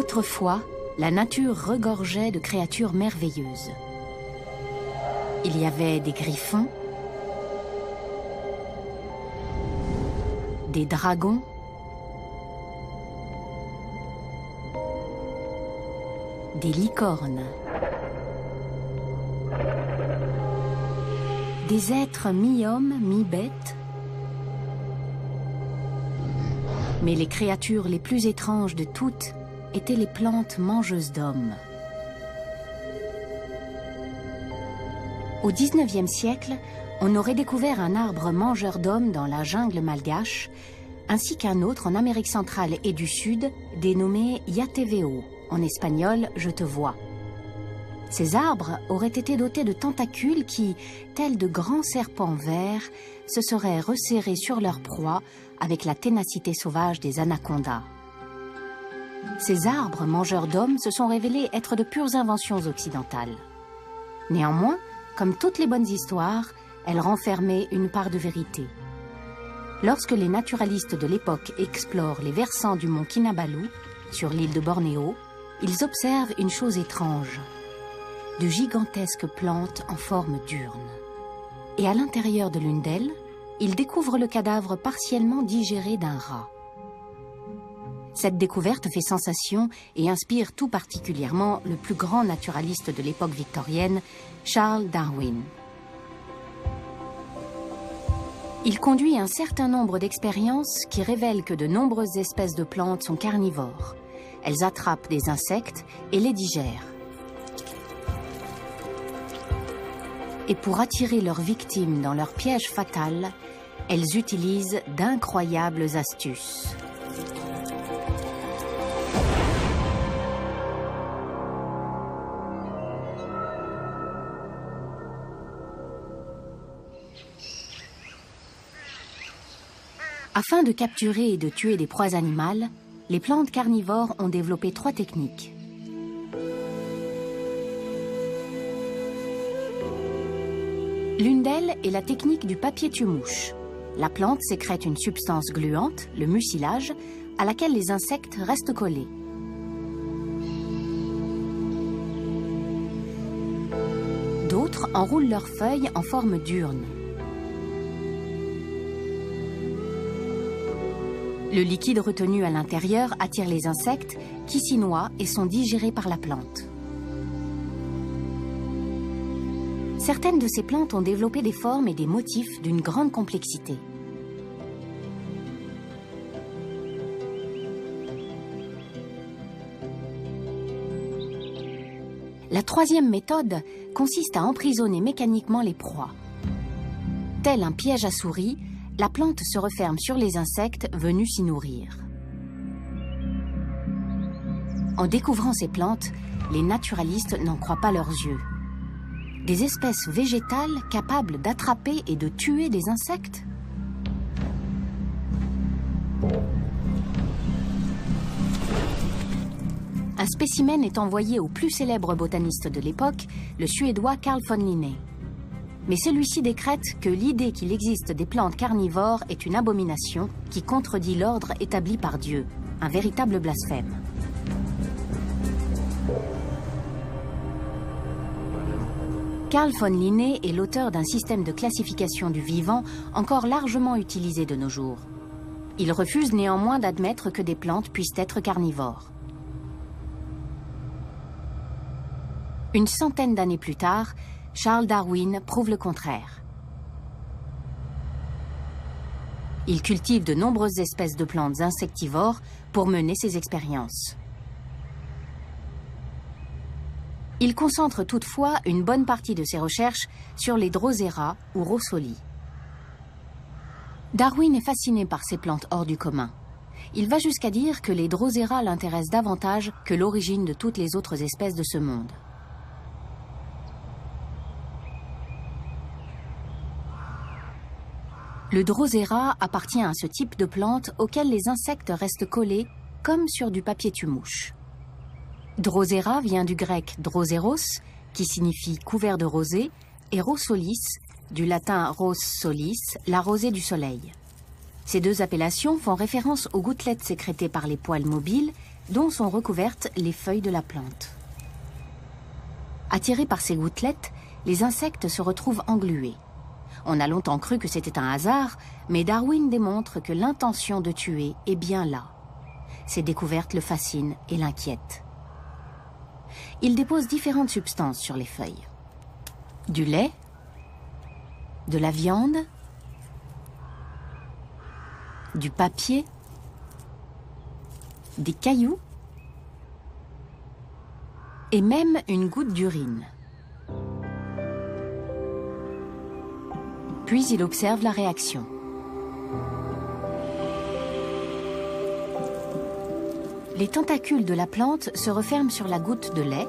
Autrefois, la nature regorgeait de créatures merveilleuses. Il y avait des griffons, des dragons, des licornes, des êtres mi-hommes, mi-bêtes. Mais les créatures les plus étranges de toutes étaient les plantes mangeuses d'hommes. Au XIXe siècle, on aurait découvert un arbre mangeur d'hommes dans la jungle malgache, ainsi qu'un autre en Amérique centrale et du Sud, dénommé Yateveo, en espagnol « je te vois ». Ces arbres auraient été dotés de tentacules qui, tels de grands serpents verts, se seraient resserrés sur leur proie avec la ténacité sauvage des anacondas. Ces arbres mangeurs d'hommes se sont révélés être de pures inventions occidentales. Néanmoins, comme toutes les bonnes histoires, elles renfermaient une part de vérité. Lorsque les naturalistes de l'époque explorent les versants du mont Kinabalu, sur l'île de Bornéo, ils observent une chose étrange: de gigantesques plantes en forme d'urne. Et à l'intérieur de l'une d'elles, ils découvrent le cadavre partiellement digéré d'un rat. Cette découverte fait sensation et inspire tout particulièrement le plus grand naturaliste de l'époque victorienne, Charles Darwin. Il conduit un certain nombre d'expériences qui révèlent que de nombreuses espèces de plantes sont carnivores. Elles attrapent des insectes et les digèrent. Et pour attirer leurs victimes dans leur piège fatal, elles utilisent d'incroyables astuces. Afin de capturer et de tuer des proies animales, les plantes carnivores ont développé 3 techniques. L'une d'elles est la technique du papier tue-mouche. La plante sécrète une substance gluante, le mucilage, à laquelle les insectes restent collés. D'autres enroulent leurs feuilles en forme d'urne. Le liquide retenu à l'intérieur attire les insectes qui s'y noient et sont digérés par la plante. Certaines de ces plantes ont développé des formes et des motifs d'une grande complexité. La 3e méthode consiste à emprisonner mécaniquement les proies. Tel un piège à souris, la plante se referme sur les insectes venus s'y nourrir. En découvrant ces plantes, les naturalistes n'en croient pas leurs yeux. Des espèces végétales capables d'attraper et de tuer des insectes? Un spécimen est envoyé au plus célèbre botaniste de l'époque, le Suédois Carl von Linné. Mais celui-ci décrète que l'idée qu'il existe des plantes carnivores est une abomination qui contredit l'ordre établi par Dieu, un véritable blasphème. Carl von Linné est l'auteur d'un système de classification du vivant encore largement utilisé de nos jours. Il refuse néanmoins d'admettre que des plantes puissent être carnivores. Une centaine d'années plus tard, Charles Darwin prouve le contraire. Il cultive de nombreuses espèces de plantes insectivores pour mener ses expériences. Il concentre toutefois une bonne partie de ses recherches sur les Drosera ou Rossoli. Darwin est fasciné par ces plantes hors du commun. Il va jusqu'à dire que les Drosera l'intéressent davantage que l'origine de toutes les autres espèces de ce monde. Le Drosera appartient à ce type de plante auquel les insectes restent collés comme sur du papier tue-mouche. Drosera vient du grec droseros, qui signifie couvert de rosée, et rossolis, du latin ros solis, la rosée du soleil. Ces deux appellations font référence aux gouttelettes sécrétées par les poils mobiles, dont sont recouvertes les feuilles de la plante. Attirés par ces gouttelettes, les insectes se retrouvent englués. On a longtemps cru que c'était un hasard, mais Darwin démontre que l'intention de tuer est bien là. Ces découvertes le fascinent et l'inquiètent. Il dépose différentes substances sur les feuilles. Du lait, de la viande, du papier, des cailloux et même une goutte d'urine. Puis il observe la réaction. Les tentacules de la plante se referment sur la goutte de lait.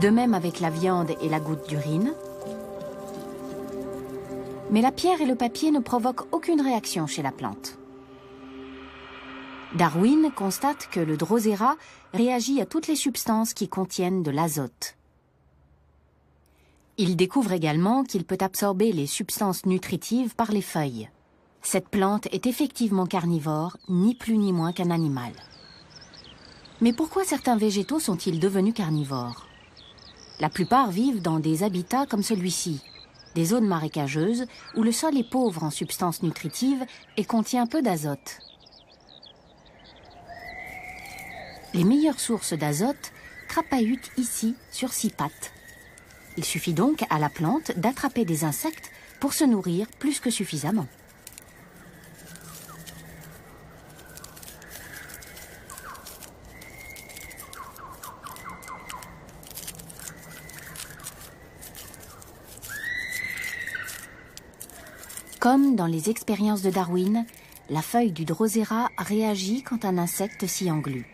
De même avec la viande et la goutte d'urine. Mais la pierre et le papier ne provoquent aucune réaction chez la plante. Darwin constate que le Drosera réagit à toutes les substances qui contiennent de l'azote. Il découvre également qu'il peut absorber les substances nutritives par les feuilles. Cette plante est effectivement carnivore, ni plus ni moins qu'un animal. Mais pourquoi certains végétaux sont-ils devenus carnivores? La plupart vivent dans des habitats comme celui-ci, des zones marécageuses où le sol est pauvre en substances nutritives et contient peu d'azote. Les meilleures sources d'azote crapahutent ici sur 6 pattes. Il suffit donc à la plante d'attraper des insectes pour se nourrir plus que suffisamment. Comme dans les expériences de Darwin, la feuille du Drosera réagit quand un insecte s'y englue.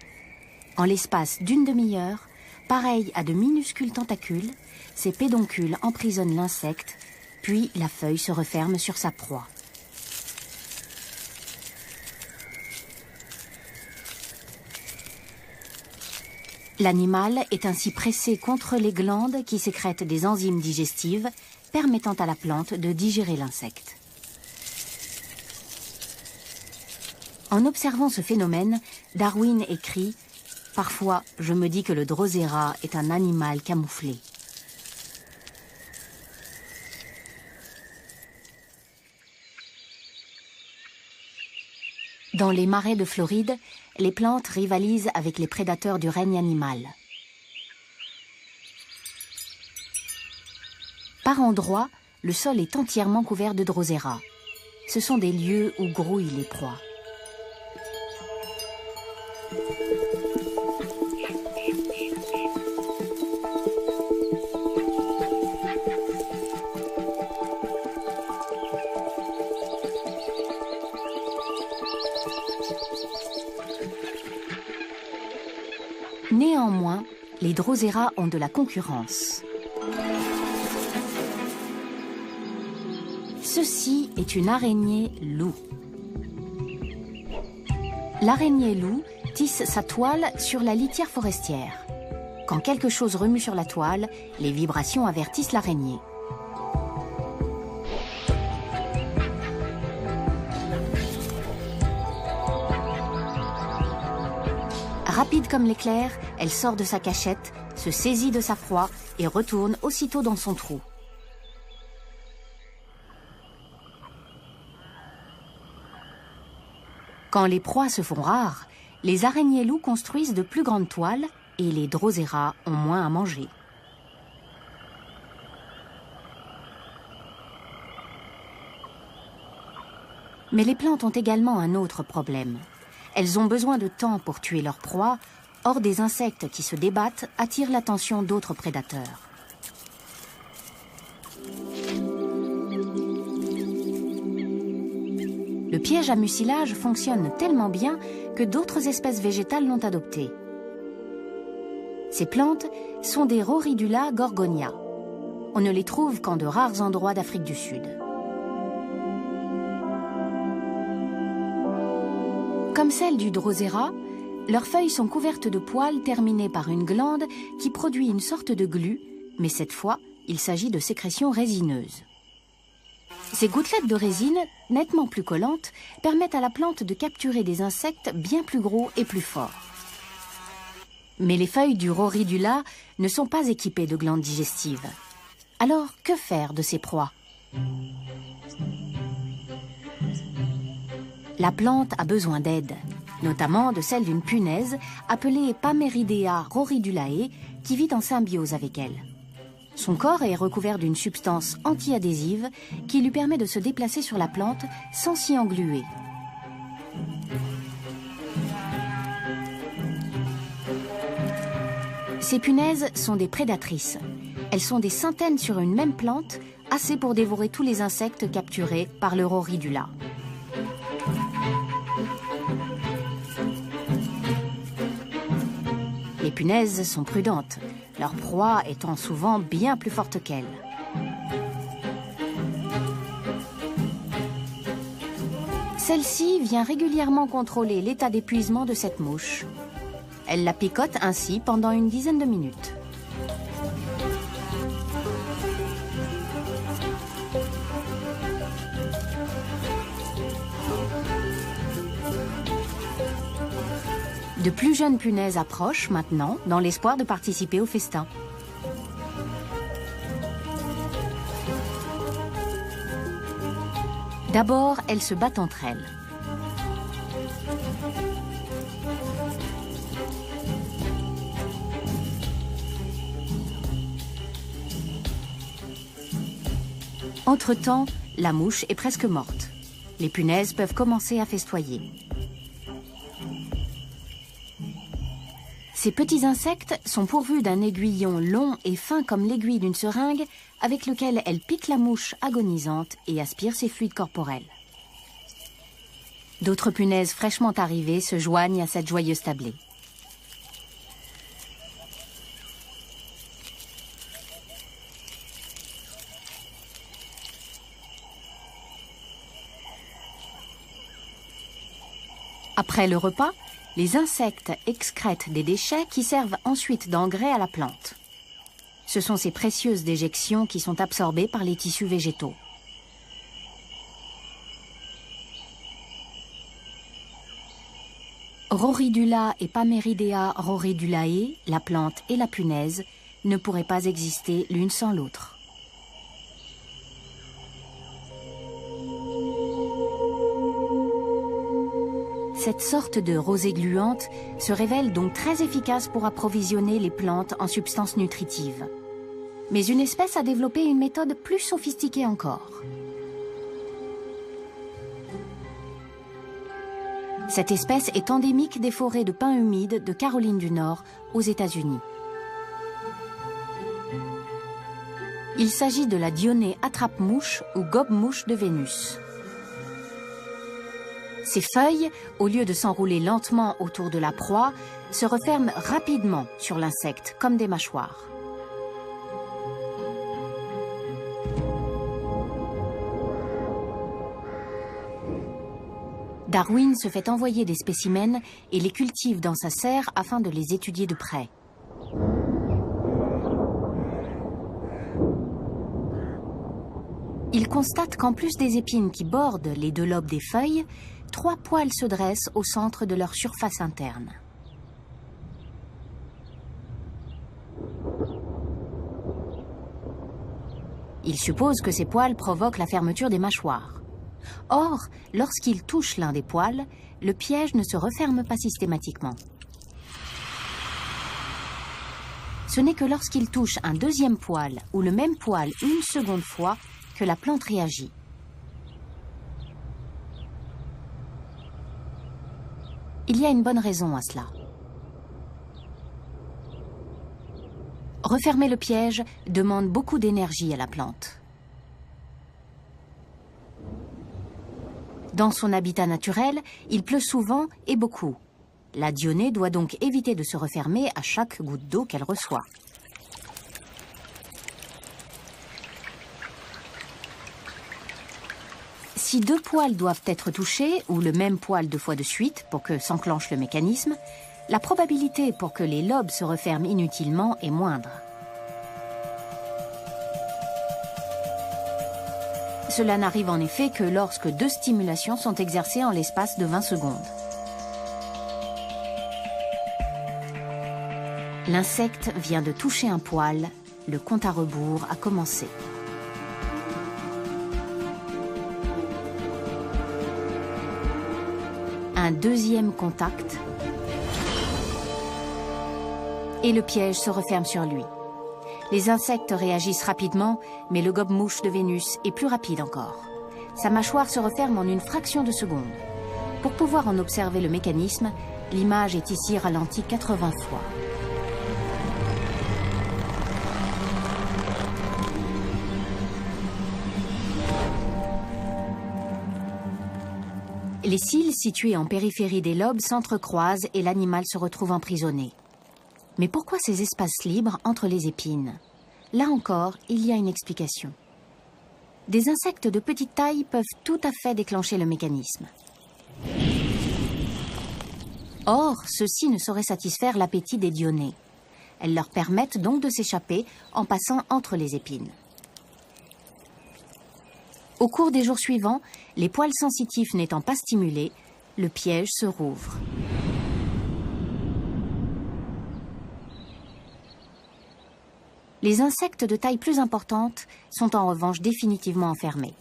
En l'espace d'une demi-heure, pareil à de minuscules tentacules, ces pédoncules emprisonnent l'insecte, puis la feuille se referme sur sa proie. L'animal est ainsi pressé contre les glandes qui sécrètent des enzymes digestives permettant à la plante de digérer l'insecte. En observant ce phénomène, Darwin écrit « Parfois, je me dis que le Drosera est un animal camouflé ». Dans les marais de Floride, les plantes rivalisent avec les prédateurs du règne animal. Par endroits, le sol est entièrement couvert de Drosera. Ce sont des lieux où grouillent les proies. Néanmoins, les Drosera ont de la concurrence. Ceci est une araignée loup. L'araignée loup tisse sa toile sur la litière forestière. Quand quelque chose remue sur la toile, les vibrations avertissent l'araignée. Rapide comme l'éclair, elle sort de sa cachette, se saisit de sa proie et retourne aussitôt dans son trou. Quand les proies se font rares, les araignées loups construisent de plus grandes toiles et les Drosera ont moins à manger. Mais les plantes ont également un autre problème. Elles ont besoin de temps pour tuer leur proie, or des insectes qui se débattent attirent l'attention d'autres prédateurs. Le piège à mucilage fonctionne tellement bien que d'autres espèces végétales l'ont adopté. Ces plantes sont des Rhoridula gorgonia. On ne les trouve qu'en de rares endroits d'Afrique du Sud. Comme celles du Drosera, leurs feuilles sont couvertes de poils terminés par une glande qui produit une sorte de glu, mais cette fois, il s'agit de sécrétions résineuses. Ces gouttelettes de résine, nettement plus collantes, permettent à la plante de capturer des insectes bien plus gros et plus forts. Mais les feuilles du Rhoridula ne sont pas équipées de glandes digestives. Alors, que faire de ces proies? La plante a besoin d'aide, notamment de celle d'une punaise appelée Pameridea rhoridulae qui vit en symbiose avec elle. Son corps est recouvert d'une substance anti-adhésive qui lui permet de se déplacer sur la plante sans s'y engluer. Ces punaises sont des prédatrices. Elles sont des centaines sur une même plante, assez pour dévorer tous les insectes capturés par le Rhoridula. Les punaises sont prudentes, leur proie étant souvent bien plus forte qu'elles. Celle-ci vient régulièrement contrôler l'état d'épuisement de cette mouche. Elle la picote ainsi pendant une dizaine de minutes. De plus jeunes punaises approchent maintenant dans l'espoir de participer au festin. D'abord, elles se battent entre elles. Entre-temps, la mouche est presque morte. Les punaises peuvent commencer à festoyer. Ces petits insectes sont pourvus d'un aiguillon long et fin comme l'aiguille d'une seringue avec lequel elles piquent la mouche agonisante et aspirent ses fluides corporels. D'autres punaises fraîchement arrivées se joignent à cette joyeuse tablée. Après le repas, les insectes excrètent des déchets qui servent ensuite d'engrais à la plante. Ce sont ces précieuses déjections qui sont absorbées par les tissus végétaux. Rhoridula et Pameridea rhoridulae, la plante et la punaise, ne pourraient pas exister l'une sans l'autre. Cette sorte de rosée gluante se révèle donc très efficace pour approvisionner les plantes en substances nutritives. Mais une espèce a développé une méthode plus sophistiquée encore. Cette espèce est endémique des forêts de pins humides de Caroline du Nord, aux États-Unis. Il s'agit de la Dionée attrape-mouche ou gobe-mouche de Vénus. Ces feuilles, au lieu de s'enrouler lentement autour de la proie, se referment rapidement sur l'insecte comme des mâchoires. Darwin se fait envoyer des spécimens et les cultive dans sa serre afin de les étudier de près. Il constate qu'en plus des épines qui bordent les deux lobes des feuilles, 3 poils se dressent au centre de leur surface interne. Il suppose que ces poils provoquent la fermeture des mâchoires. Or, lorsqu'il touche l'un des poils, le piège ne se referme pas systématiquement. Ce n'est que lorsqu'il touche un deuxième poil ou le même poil une seconde fois que la plante réagit. Il y a une bonne raison à cela. Refermer le piège demande beaucoup d'énergie à la plante. Dans son habitat naturel, il pleut souvent et beaucoup. La Dionée doit donc éviter de se refermer à chaque goutte d'eau qu'elle reçoit. Si 2 poils doivent être touchés, ou le même poil 2 fois de suite pour que s'enclenche le mécanisme, la probabilité pour que les lobes se referment inutilement est moindre. Cela n'arrive en effet que lorsque 2 stimulations sont exercées en l'espace de 20 secondes. L'insecte vient de toucher un poil, le compte à rebours a commencé. Un deuxième contact et le piège se referme sur lui. Les insectes réagissent rapidement, mais le gobe-mouche de Vénus est plus rapide encore. Sa mâchoire se referme en une fraction de seconde. Pour pouvoir en observer le mécanisme, l'image est ici ralentie 80 fois. Les cils situés en périphérie des lobes s'entrecroisent et l'animal se retrouve emprisonné. Mais pourquoi ces espaces libres entre les épines? Là encore, il y a une explication. Des insectes de petite taille peuvent tout à fait déclencher le mécanisme. Or, ceux-ci ne sauraient satisfaire l'appétit des dionnées. Elles leur permettent donc de s'échapper en passant entre les épines. Au cours des jours suivants, les poils sensitifs n'étant pas stimulés, le piège se rouvre. Les insectes de taille plus importante sont en revanche définitivement enfermés.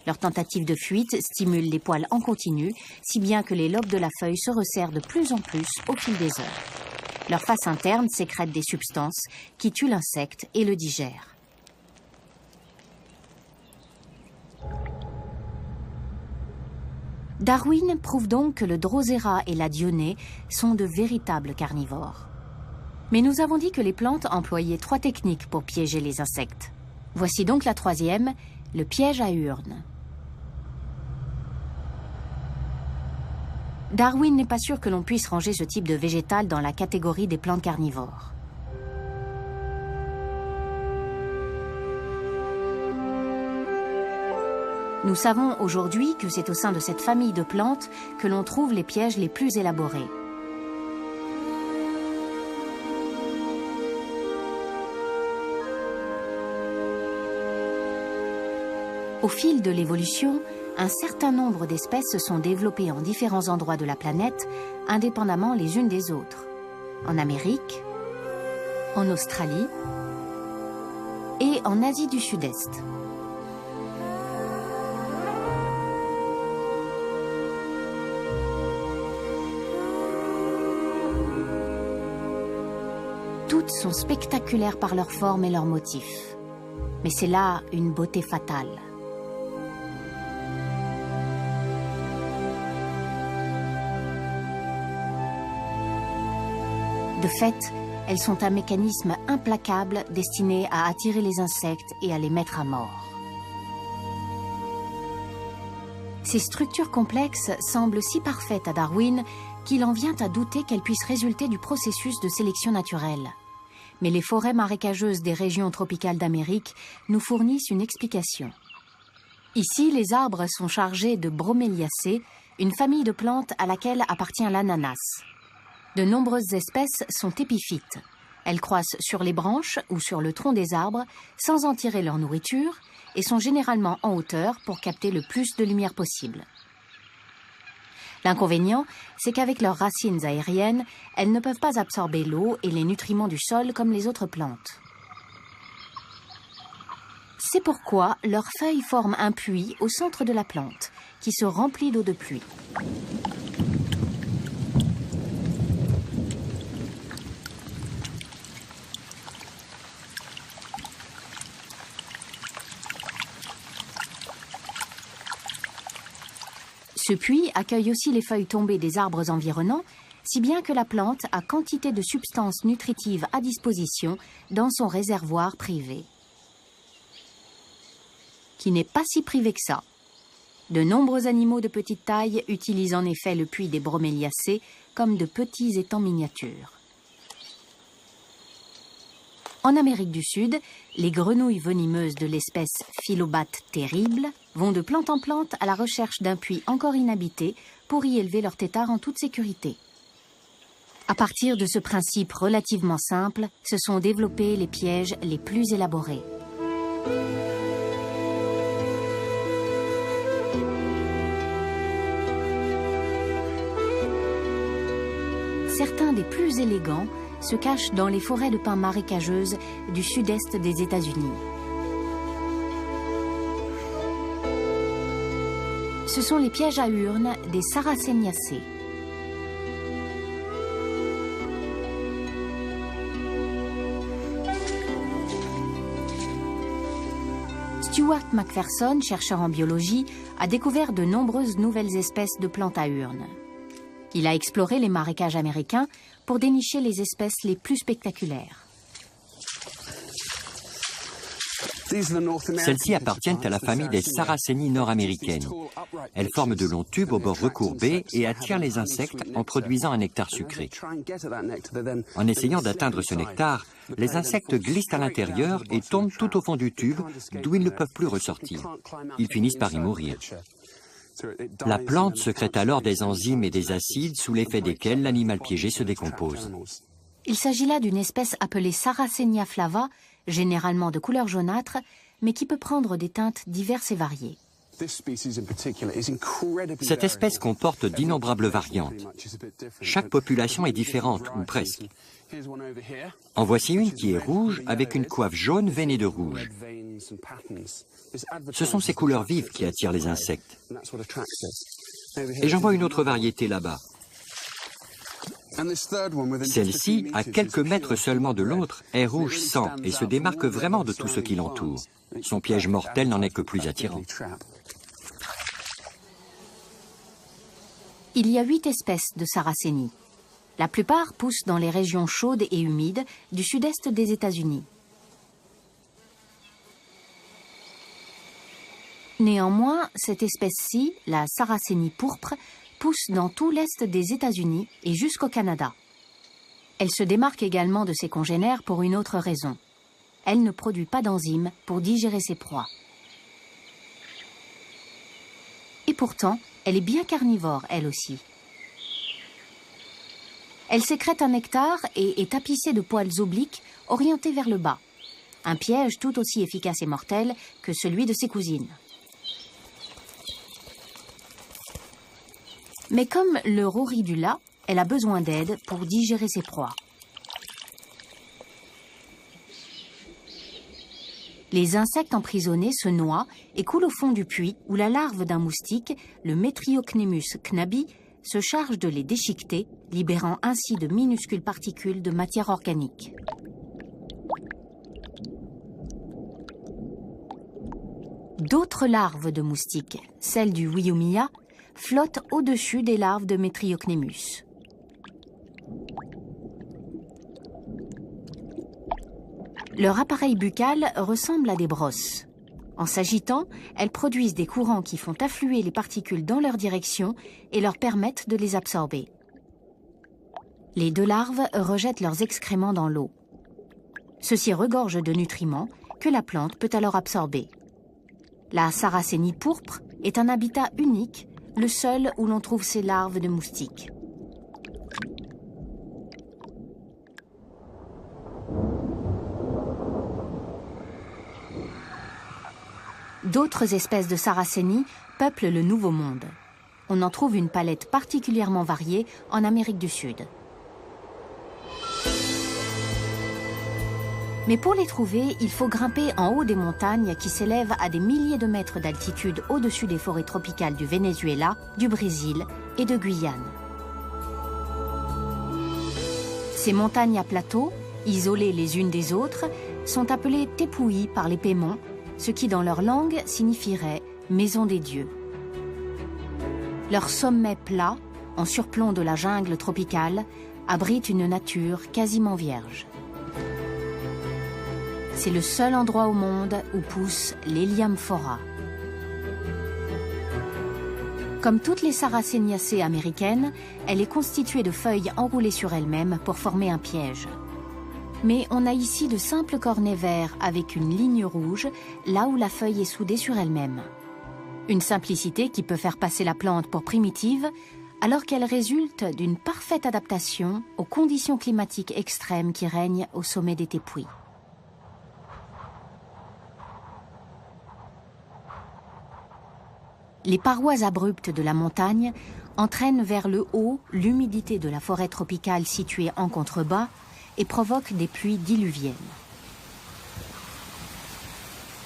Leur tentative de fuite stimule les poils en continu, si bien que les lobes de la feuille se resserrent de plus en plus au fil des heures. Leur face interne sécrète des substances qui tuent l'insecte et le digèrent. Darwin prouve donc que le Drosera et la dionée sont de véritables carnivores. Mais nous avons dit que les plantes employaient 3 techniques pour piéger les insectes. Voici donc la 3e, le piège à urne. Darwin n'est pas sûr que l'on puisse ranger ce type de végétal dans la catégorie des plantes carnivores. Nous savons aujourd'hui que c'est au sein de cette famille de plantes que l'on trouve les pièges les plus élaborés. Au fil de l'évolution, un certain nombre d'espèces se sont développées en différents endroits de la planète, indépendamment les unes des autres. En Amérique, en Australie et en Asie du Sud-Est. Toutes sont spectaculaires par leur forme et leurs motifs. Mais c'est là une beauté fatale. De fait, elles sont un mécanisme implacable destiné à attirer les insectes et à les mettre à mort. Ces structures complexes semblent si parfaites à Darwin qu'il en vient à douter qu'elles puissent résulter du processus de sélection naturelle. Mais les forêts marécageuses des régions tropicales d'Amérique nous fournissent une explication. Ici, les arbres sont chargés de broméliacées, une famille de plantes à laquelle appartient l'ananas. De nombreuses espèces sont épiphytes. Elles croissent sur les branches ou sur le tronc des arbres sans en tirer leur nourriture et sont généralement en hauteur pour capter le plus de lumière possible. L'inconvénient, c'est qu'avec leurs racines aériennes, elles ne peuvent pas absorber l'eau et les nutriments du sol comme les autres plantes. C'est pourquoi leurs feuilles forment un puits au centre de la plante, qui se remplit d'eau de pluie. Ce puits accueille aussi les feuilles tombées des arbres environnants, si bien que la plante a quantité de substances nutritives à disposition dans son réservoir privé. Qui n'est pas si privé que ça. De nombreux animaux de petite taille utilisent en effet le puits des broméliacées comme de petits étangs miniatures. En Amérique du Sud, les grenouilles venimeuses de l'espèce Philobate terrible vont de plante en plante à la recherche d'un puits encore inhabité pour y élever leurs têtards en toute sécurité. À partir de ce principe relativement simple, se sont développés les pièges les plus élaborés. certains des plus élégants se cachent dans les forêts de pins marécageuses du sud-est des États-Unis. Ce sont les pièges à urnes des Sarraceniaceae. Stuart McPherson, chercheur en biologie, a découvert de nombreuses nouvelles espèces de plantes à urnes. Il a exploré les marécages américains pour dénicher les espèces les plus spectaculaires. Celles-ci appartiennent à la famille des Sarracenies nord-américaines. Elles forment de longs tubes aux bords recourbés et attirent les insectes en produisant un nectar sucré. En essayant d'atteindre ce nectar, les insectes glissent à l'intérieur et tombent tout au fond du tube, d'où ils ne peuvent plus ressortir. Ils finissent par y mourir. La plante sécrète alors des enzymes et des acides sous l'effet desquels l'animal piégé se décompose. Il s'agit là d'une espèce appelée Sarracenia flava, généralement de couleur jaunâtre, mais qui peut prendre des teintes diverses et variées. Cette espèce comporte d'innombrables variantes. Chaque population est différente, ou presque. En voici une qui est rouge avec une coiffe jaune veinée de rouge. Ce sont ces couleurs vives qui attirent les insectes. Et j'en vois une autre variété là-bas. Celle-ci, à quelques mètres seulement de l'autre, est rouge sang et se démarque vraiment de tout ce qui l'entoure. Son piège mortel n'en est que plus attirant. Il y a 8 espèces de Sarracenies. La plupart poussent dans les régions chaudes et humides du sud-est des États-Unis. Néanmoins, cette espèce-ci, la Sarracenie pourpre, pousse dans tout l'est des États-Unis et jusqu'au Canada. Elle se démarque également de ses congénères pour une autre raison. Elle ne produit pas d'enzymes pour digérer ses proies. Et pourtant, elle est bien carnivore, elle aussi. Elle sécrète un nectar et est tapissée de poils obliques orientés vers le bas. Un piège tout aussi efficace et mortel que celui de ses cousines. Mais comme le Roridula, elle a besoin d'aide pour digérer ses proies. Les insectes emprisonnés se noient et coulent au fond du puits où la larve d'un moustique, le Metriocnemus knabi, se charge de les déchiqueter, libérant ainsi de minuscules particules de matière organique. D'autres larves de moustiques, celles du Wiumia, flottent au-dessus des larves de Metriocnemus. Leur appareil buccal ressemble à des brosses. En s'agitant, elles produisent des courants qui font affluer les particules dans leur direction et leur permettent de les absorber. Les 2 larves rejettent leurs excréments dans l'eau. Ceux-ci regorgent de nutriments que la plante peut alors absorber. La Sarracenie pourpre est un habitat unique, le seul où l'on trouve ces larves de moustiques. D'autres espèces de Sarracenie peuplent le Nouveau Monde. On en trouve une palette particulièrement variée en Amérique du Sud. Mais pour les trouver, il faut grimper en haut des montagnes qui s'élèvent à des milliers de mètres d'altitude au-dessus des forêts tropicales du Venezuela, du Brésil et de Guyane. Ces montagnes à plateau, isolées les unes des autres, sont appelées Tepuy par les Pémons, ce qui dans leur langue signifierait « maison des dieux ». Leur sommet plat, en surplomb de la jungle tropicale, abrite une nature quasiment vierge. C'est le seul endroit au monde où pousse l'Heliamphora. Comme toutes les Sarraceniaceae américaines, elle est constituée de feuilles enroulées sur elles-mêmes pour former un piège. Mais on a ici de simples cornets verts avec une ligne rouge, là où la feuille est soudée sur elle-même. Une simplicité qui peut faire passer la plante pour primitive, alors qu'elle résulte d'une parfaite adaptation aux conditions climatiques extrêmes qui règnent au sommet des Tepuy. Les parois abruptes de la montagne entraînent vers le haut l'humidité de la forêt tropicale située en contrebas et provoquent des pluies diluviennes.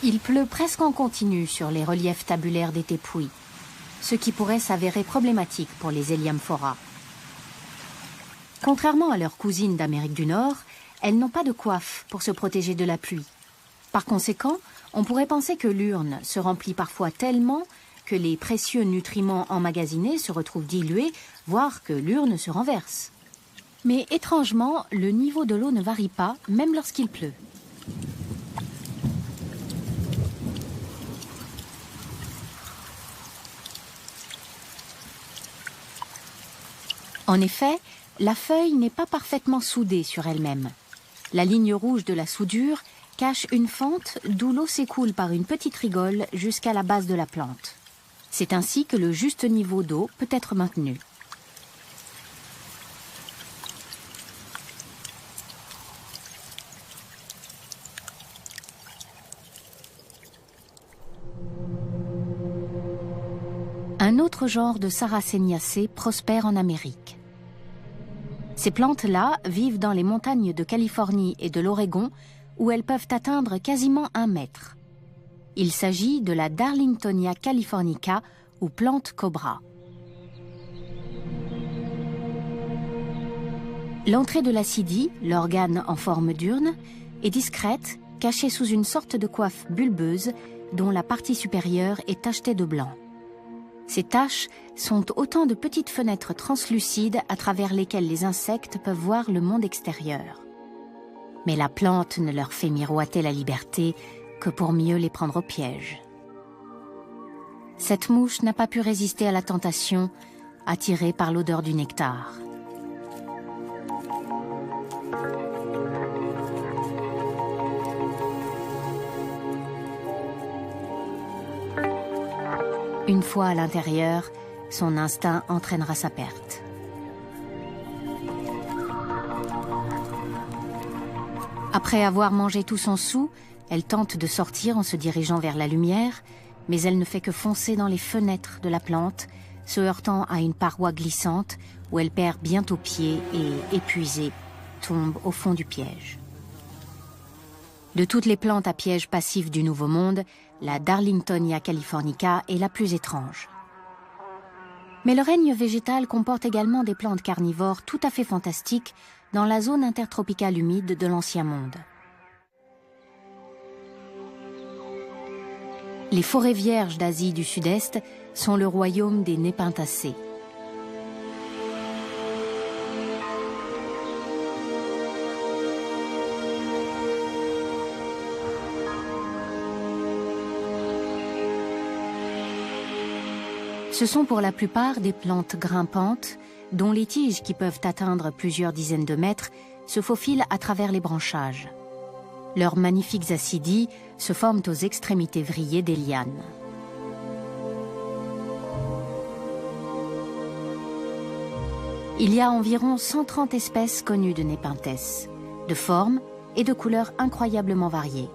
Il pleut presque en continu sur les reliefs tabulaires des Tepuy, ce qui pourrait s'avérer problématique pour les Eliamphora. Contrairement à leurs cousines d'Amérique du Nord, elles n'ont pas de coiffe pour se protéger de la pluie. Par conséquent, on pourrait penser que l'urne se remplit parfois tellement que les précieux nutriments emmagasinés se retrouvent dilués, voire que l'urne se renverse. Mais étrangement, le niveau de l'eau ne varie pas, même lorsqu'il pleut. En effet, la feuille n'est pas parfaitement soudée sur elle-même. La ligne rouge de la soudure cache une fente d'où l'eau s'écoule par une petite rigole jusqu'à la base de la plante. C'est ainsi que le juste niveau d'eau peut être maintenu. Un autre genre de Sarraceniaceae prospère en Amérique. Ces plantes-là vivent dans les montagnes de Californie et de l'Oregon, où elles peuvent atteindre quasiment 1 mètre. Il s'agit de la Darlingtonia californica ou plante cobra. L'entrée de l'acidie, l'organe en forme d'urne, est discrète, cachée sous une sorte de coiffe bulbeuse dont la partie supérieure est tachetée de blanc. Ces taches sont autant de petites fenêtres translucides à travers lesquelles les insectes peuvent voir le monde extérieur. Mais la plante ne leur fait miroiter la liberté que pour mieux les prendre au piège. Cette mouche n'a pas pu résister à la tentation, attirée par l'odeur du nectar. Une fois à l'intérieur, son instinct entraînera sa perte. Après avoir mangé tout son sou, elle tente de sortir en se dirigeant vers la lumière, mais elle ne fait que foncer dans les fenêtres de la plante, se heurtant à une paroi glissante où elle perd bientôt pied et, épuisée, tombe au fond du piège. De toutes les plantes à piège passif du Nouveau Monde, la Darlingtonia californica est la plus étrange. Mais le règne végétal comporte également des plantes carnivores tout à fait fantastiques dans la zone intertropicale humide de l'Ancien Monde. Les forêts vierges d'Asie du Sud-Est sont le royaume des Népentacées. Ce sont pour la plupart des plantes grimpantes, dont les tiges, qui peuvent atteindre plusieurs dizaines de mètres, se faufilent à travers les branchages. Leurs magnifiques acidies se forment aux extrémités vrillées des lianes. Il y a environ 130 espèces connues de Nepenthes, de formes et de couleurs incroyablement variées.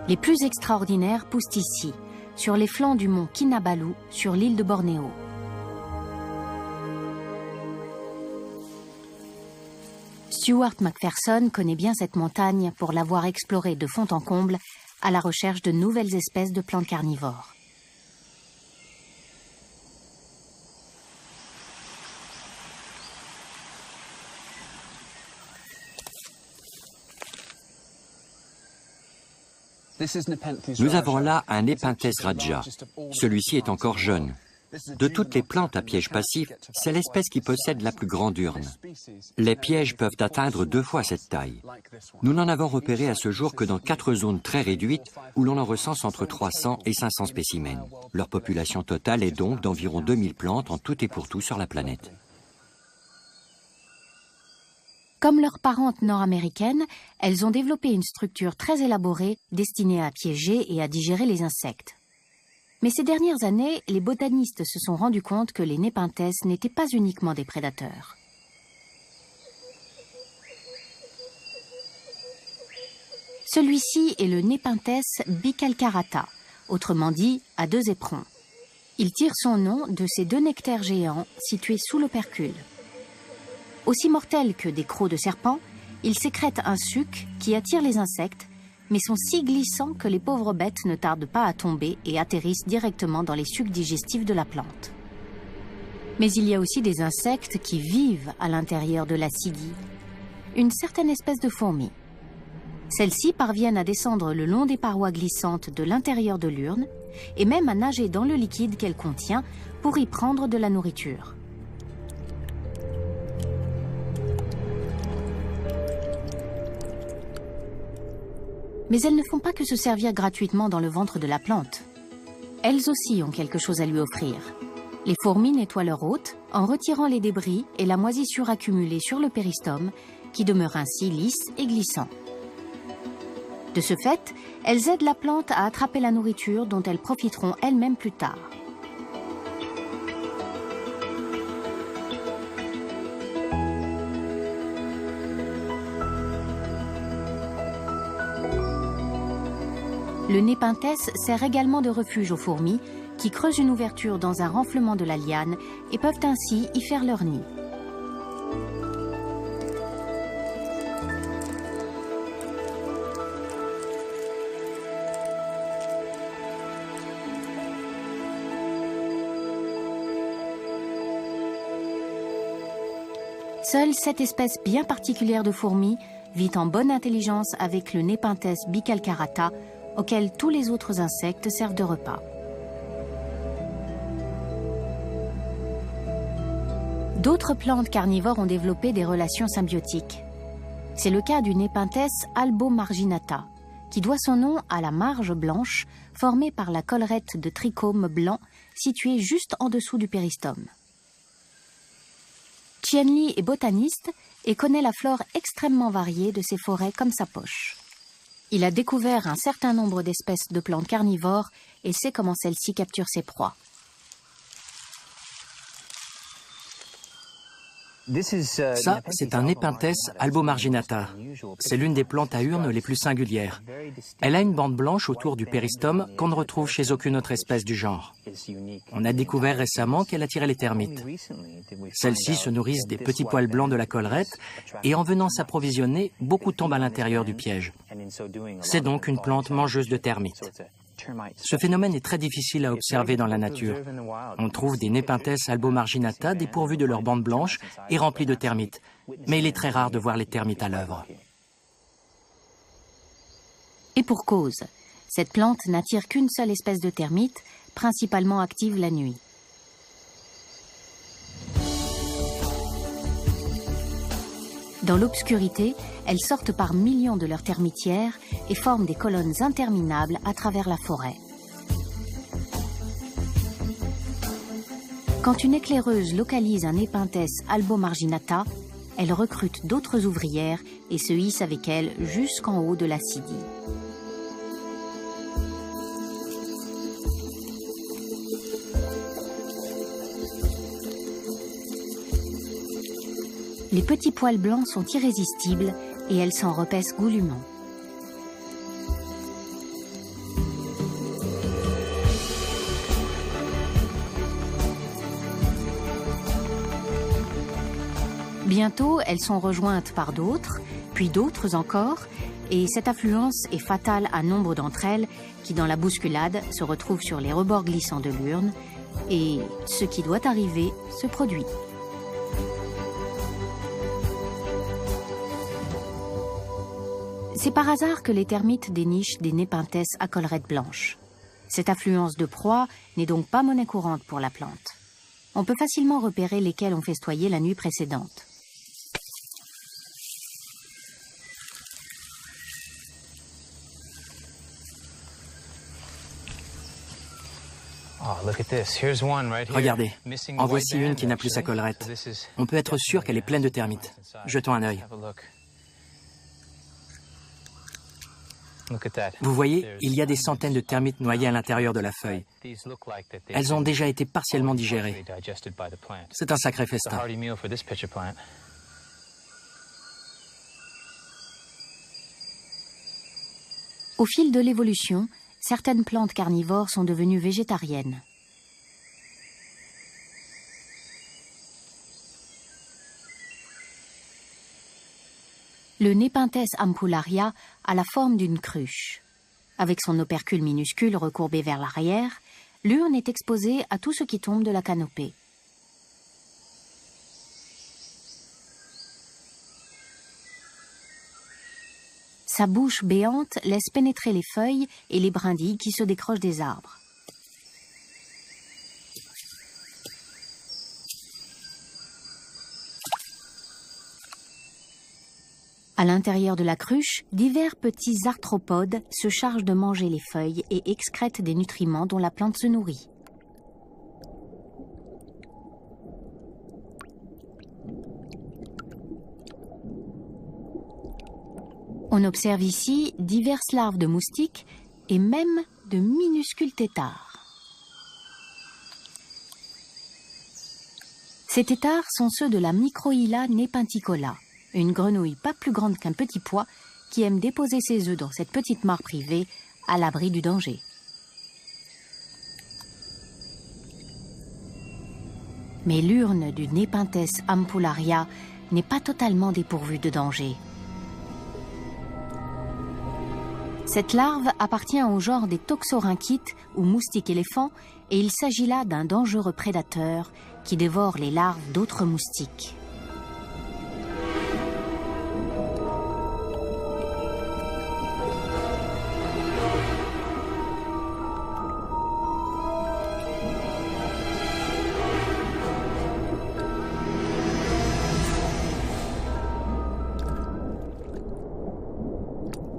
Les plus extraordinaires poussent ici, sur les flancs du mont Kinabalu, sur l'île de Bornéo. Stuart McPherson connaît bien cette montagne pour l'avoir explorée de fond en comble à la recherche de nouvelles espèces de plantes carnivores. Nous avons là un Nepenthes raja. Celui-ci est encore jeune. De toutes les plantes à piège passif, c'est l'espèce qui possède la plus grande urne. Les pièges peuvent atteindre 2 fois cette taille. Nous n'en avons repéré à ce jour que dans 4 zones très réduites où l'on en recense entre 300 et 500 spécimens. Leur population totale est donc d'environ 2000 plantes en tout et pour tout sur la planète. Comme leurs parentes nord-américaines, elles ont développé une structure très élaborée destinée à piéger et à digérer les insectes. Mais ces dernières années, les botanistes se sont rendus compte que les Nepenthes n'étaient pas uniquement des prédateurs. Celui-ci est le Nepenthes bicalcarata, autrement dit à 2 éperons. Il tire son nom de ces 2 nectaires géants situés sous l'opercule. Aussi mortel que des crocs de serpent, il sécrète un suc qui attire les insectes, mais sont si glissants que les pauvres bêtes ne tardent pas à tomber et atterrissent directement dans les sucs digestifs de la plante. Mais il y a aussi des insectes qui vivent à l'intérieur de l'acidie, une certaine espèce de fourmi. Celles-ci parviennent à descendre le long des parois glissantes de l'intérieur de l'urne et même à nager dans le liquide qu'elle contient pour y prendre de la nourriture. Mais elles ne font pas que se servir gratuitement dans le ventre de la plante. Elles aussi ont quelque chose à lui offrir. Les fourmis nettoient leur hôte en retirant les débris et la moisissure accumulée sur le péristome, qui demeure ainsi lisse et glissant. De ce fait, elles aident la plante à attraper la nourriture dont elles profiteront elles-mêmes plus tard. Le Nepenthes sert également de refuge aux fourmis qui creusent une ouverture dans un renflement de la liane et peuvent ainsi y faire leur nid. Seule cette espèce bien particulière de fourmi vit en bonne intelligence avec le Nepenthes bicalcarata, auquel tous les autres insectes servent de repas. D'autres plantes carnivores ont développé des relations symbiotiques. C'est le cas du Nepenthes albomarginata, qui doit son nom à la marge blanche formée par la collerette de trichome blanc située juste en dessous du péristome. Chien Li est botaniste et connaît la flore extrêmement variée de ces forêts comme sa poche. Il a découvert un certain nombre d'espèces de plantes carnivores et sait comment celles-ci capturent ses proies. Ça, c'est un Nepenthes albomarginata. C'est l'une des plantes à urnes les plus singulières. Elle a une bande blanche autour du péristome qu'on ne retrouve chez aucune autre espèce du genre. On a découvert récemment qu'elle attirait les termites. Celles-ci se nourrissent des petits poils blancs de la collerette et en venant s'approvisionner, beaucoup tombent à l'intérieur du piège. C'est donc une plante mangeuse de termites. Ce phénomène est très difficile à observer dans la nature. On trouve des Nepenthes albomarginata dépourvus de leur bande blanche et remplis de termites. Mais il est très rare de voir les termites à l'œuvre. Et pour cause, cette plante n'attire qu'une seule espèce de termite, principalement active la nuit. Dans l'obscurité, elles sortent par millions de leurs termitières et forment des colonnes interminables à travers la forêt. Quand une éclaireuse localise un Nepenthes albomarginata, elle recrute d'autres ouvrières et se hisse avec elle jusqu'en haut de l'acidie. Les petits poils blancs sont irrésistibles et elles s'en repaissent goulûment. Bientôt, elles sont rejointes par d'autres, puis d'autres encore, et cette affluence est fatale à nombre d'entre elles qui, dans la bousculade, se retrouvent sur les rebords glissants de l'urne, et ce qui doit arriver se produit. C'est par hasard que les termites dénichent des Nepenthes à collerette blanche. Cette affluence de proie n'est donc pas monnaie courante pour la plante. On peut facilement repérer lesquels ont festoyé la nuit précédente. Regardez, en voici une qui n'a plus sa collerette. On peut être sûr qu'elle est pleine de termites. Jetons un œil. Vous voyez, il y a des centaines de termites noyées à l'intérieur de la feuille. Elles ont déjà été partiellement digérées. C'est un sacré festin. Au fil de l'évolution, certaines plantes carnivores sont devenues végétariennes. Le Nepenthes ampullaria a la forme d'une cruche. Avec son opercule minuscule recourbé vers l'arrière, l'urne est exposée à tout ce qui tombe de la canopée. Sa bouche béante laisse pénétrer les feuilles et les brindilles qui se décrochent des arbres. À l'intérieur de la cruche, divers petits arthropodes se chargent de manger les feuilles et excrètent des nutriments dont la plante se nourrit. On observe ici diverses larves de moustiques et même de minuscules têtards. Ces têtards sont ceux de la Microhyla nepenticola, une grenouille pas plus grande qu'un petit pois qui aime déposer ses œufs dans cette petite mare privée à l'abri du danger. Mais l'urne du Nepenthes ampullaria n'est pas totalement dépourvue de danger. Cette larve appartient au genre des toxorynchites ou moustiques éléphants et il s'agit là d'un dangereux prédateur qui dévore les larves d'autres moustiques.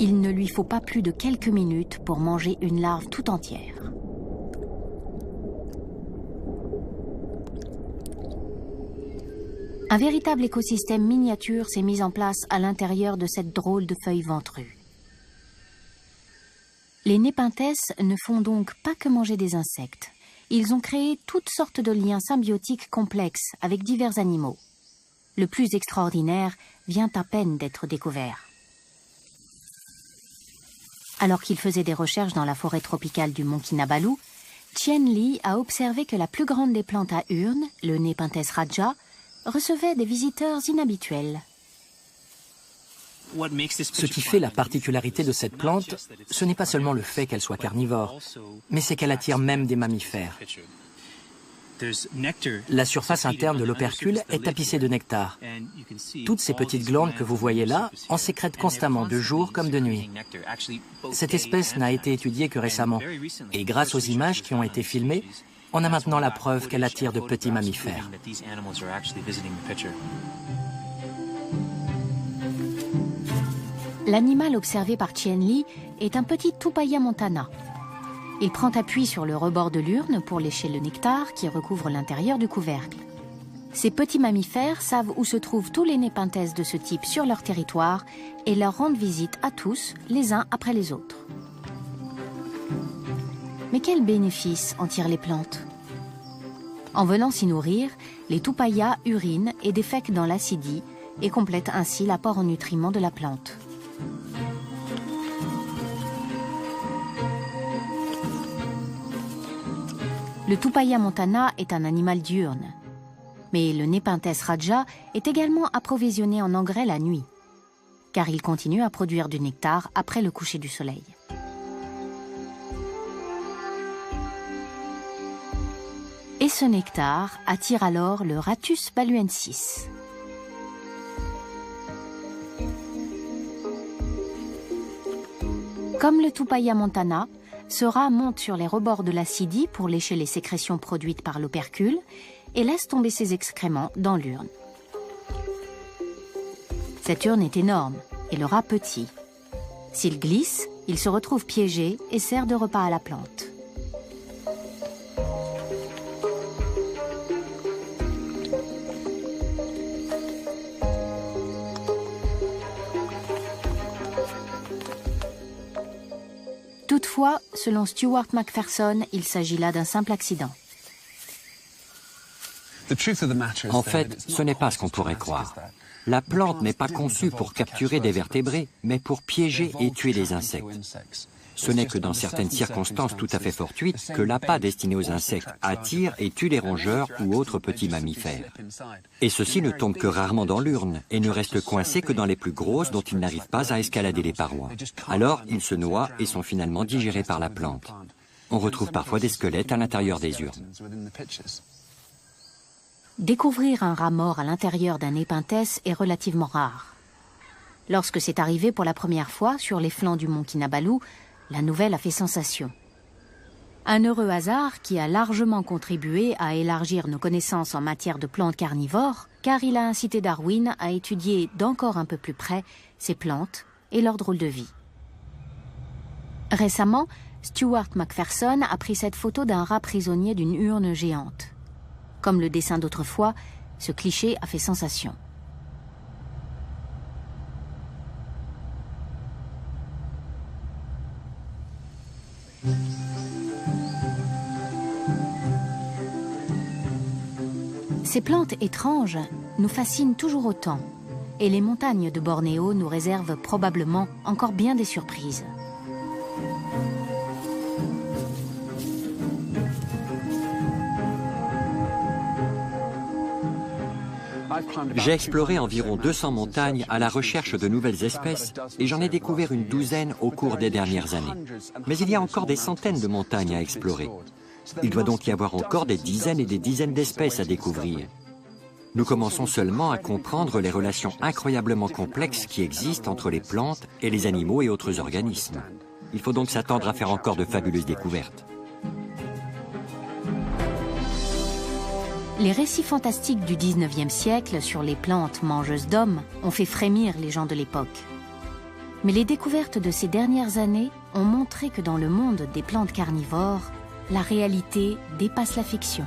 Il ne lui faut pas plus de quelques minutes pour manger une larve tout entière. Un véritable écosystème miniature s'est mis en place à l'intérieur de cette drôle de feuille ventrue. Les Nepenthes ne font donc pas que manger des insectes. Ils ont créé toutes sortes de liens symbiotiques complexes avec divers animaux. Le plus extraordinaire vient à peine d'être découvert. Alors qu'il faisait des recherches dans la forêt tropicale du mont Kinabalu, Tien Li a observé que la plus grande des plantes à urnes, le Nepenthes raja, recevait des visiteurs inhabituels. Ce qui fait la particularité de cette plante, ce n'est pas seulement le fait qu'elle soit carnivore, mais c'est qu'elle attire même des mammifères. La surface interne de l'opercule est tapissée de nectar. Toutes ces petites glandes que vous voyez là en sécrètent constamment de jour comme de nuit. Cette espèce n'a été étudiée que récemment et grâce aux images qui ont été filmées, on a maintenant la preuve qu'elle attire de petits mammifères. L'animal observé par Tien Li est un petit Tupaya montana. Il prend appui sur le rebord de l'urne pour lécher le nectar qui recouvre l'intérieur du couvercle. Ces petits mammifères savent où se trouvent tous les Nepenthes de ce type sur leur territoire et leur rendent visite à tous, les uns après les autres. Mais quels bénéfices en tirent les plantes? En venant s'y nourrir, les Tupayas urinent et défèquent dans l'acidie et complètent ainsi l'apport en nutriments de la plante. Le Tupaya montana est un animal diurne. Mais le Nepenthes raja est également approvisionné en engrais la nuit, car il continue à produire du nectar après le coucher du soleil. Et ce nectar attire alors le Rattus baluensis. Comme le Tupaya montana, ce rat monte sur les rebords de la Sidi pour lécher les sécrétions produites par l'opercule et laisse tomber ses excréments dans l'urne. Cette urne est énorme et le rat petit. S'il glisse, il se retrouve piégé et sert de repas à la plante. Toutefois, selon Stuart McPherson, il s'agit là d'un simple accident. En fait, ce n'est pas ce qu'on pourrait croire. La plante n'est pas conçue pour capturer des vertébrés, mais pour piéger et tuer les insectes. Ce n'est que dans certaines circonstances tout à fait fortuites que l'appât destiné aux insectes attire et tue les rongeurs ou autres petits mammifères. Et ceux-ci ne tombent que rarement dans l'urne et ne restent coincés que dans les plus grosses dont ils n'arrivent pas à escalader les parois. Alors, ils se noient et sont finalement digérés par la plante. On retrouve parfois des squelettes à l'intérieur des urnes. Découvrir un rat mort à l'intérieur d'un épinthes est relativement rare. Lorsque c'est arrivé pour la première fois sur les flancs du mont Kinabalu, la nouvelle a fait sensation. Un heureux hasard qui a largement contribué à élargir nos connaissances en matière de plantes carnivores, car il a incité Darwin à étudier d'encore un peu plus près ces plantes et leur drôle de vie. Récemment, Stuart McPherson a pris cette photo d'un rat prisonnier d'une urne géante. Comme le dessin d'autrefois, ce cliché a fait sensation. Ces plantes étranges nous fascinent toujours autant, et les montagnes de Bornéo nous réservent probablement encore bien des surprises. J'ai exploré environ 200 montagnes à la recherche de nouvelles espèces et j'en ai découvert une douzaine au cours des dernières années. Mais il y a encore des centaines de montagnes à explorer. Il doit donc y avoir encore des dizaines et des dizaines d'espèces à découvrir. Nous commençons seulement à comprendre les relations incroyablement complexes qui existent entre les plantes et les animaux et autres organismes. Il faut donc s'attendre à faire encore de fabuleuses découvertes. Les récits fantastiques du 19e siècle sur les plantes mangeuses d'hommes ont fait frémir les gens de l'époque. Mais les découvertes de ces dernières années ont montré que dans le monde des plantes carnivores, la réalité dépasse la fiction.